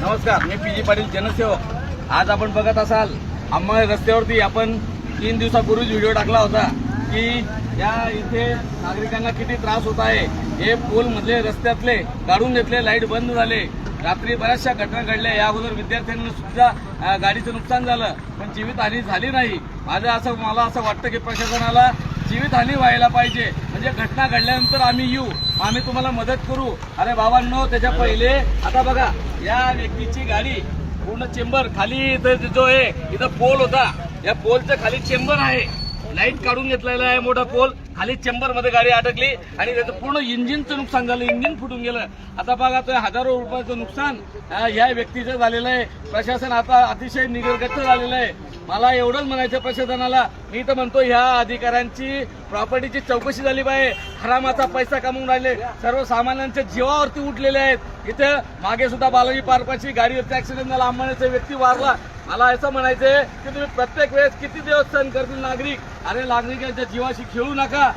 नमस्कार, मी P G Patil जनसेवक। आज आपण बघत असाल अंमळ रस्त्यावरती आपण 3 दिवसापूर्वी व्हिडिओ टाकला होता की या इथे नागरिकांना किती त्रास होत आहे। हे पोल मधले रस्त्यातले काढून घेतले, लाईट बंद झाले, रात्री बऱ्याचशा घटना घडल्या। या अगोदर विद्यार्थ्यांना सुद्धा गाडीचं नुकसान झालं, पण जीवितहानी झाली नाही। मला असं वाटतं की प्रशासनाला जीवितहानी व्हायला पाहिजे, म्हणजे घटना घडल्यानंतर आम्ही येऊ, आम्ही तुम्हाला मदत करू। अरे बाबांनो, त्याच्या पहिले आता बघा, या व्यक्तीची गाडी पूर्ण चेंबर खाली, इथं जो आहे इथं पोल होता, या पोलच्या खाली चेंबर आहे, लाईट काढून घेतलेला आहे मोठा पोल, खाली चेंबर मध्ये गाडी अडकली आणि त्याचं पूर्ण इंजिनचं नुकसान झालं, इंजिन फुटून गेलं। आता बघा, तो हजारो रुपयाचं नुकसान या व्यक्तीचं झालेलं आहे। प्रशासन आता अतिशय निगरगट्ट झालेलं आहे। मला एवढंच म्हणायचं प्रशासनाला, मी तर म्हणतो ह्या अधिकाऱ्यांची प्रॉपर्टीची चौकशी झाली पाहिजे। हरामाचा पैसा कमवून राहिले, सर्वसामान्यांच्या जीवावरती उठलेले आहेत। इथे मागे सुद्धा बालाजी पार्कची गाडीवरती ऍक्सिडेंट झाला, अंबानीचा व्यक्ती वारला। मला असं म्हणायचंय की तुम्ही प्रत्येक वेळेस किती दिवस सहन करतील नागरिक? अरे नागरिकांच्या जीवाशी खेळू नका।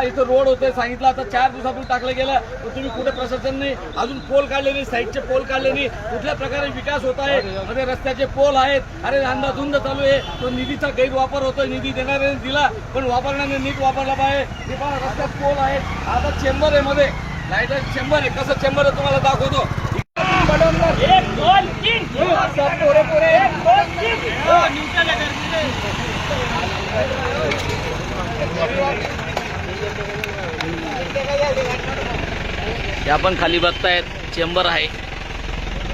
इथं रोड होते, सांगितलं आता 4 दिवसापूर्वी टाकलं गेलं, तर तुम्ही कुठे प्रशासनाने अजून पोल काढले नाही, साईडचे पोल काढले नाही। कुठल्या प्रकारे विकास होत आहे? मध्ये रस्त्याचे पोल आहेत, अरे अंधाधुंद चालू आहे। तो निधीचा गैरवापर होतोय, निधी देणाऱ्याने दिला पण वापरण्याने नीट वापरला पाहिजे। रस्त्यात पोल आहेत, आता चेंबर आहे मध्ये, लाईट चेंबर आहे, कसं चेंबर आहे तुम्हाला दाखवतो। एक दोन तीन पोरे पोरे या पण खाली बघतायत, चेंबर आहे,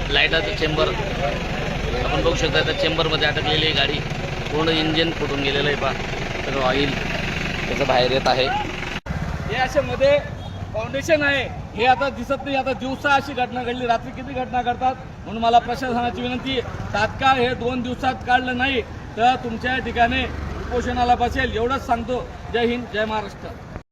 लाईटाचं चेंबर आपण बघू शकता। त्या चेंबर मध्ये अटकलेली आहे गाडी, पूर्ण इंजिन फुटून गेलेलं आहे। पहा, सगळं ऑइल त्याचं बाहेर येत आहे। हे अशा मध्ये फाउंडेशन आहे, हे आता दिसत नाही। आता दिवसा अशी घटना घडली, रात्री किती घटना घडतात। म्हणून मला प्रशासनाची विनंती, तात्काळ हे 2 दिवसात काढलं नाही तर तुमच्या ठिकाणी उपोषणाला बसेल, एवढंच सांगतो। जय हिंद, जय महाराष्ट्र।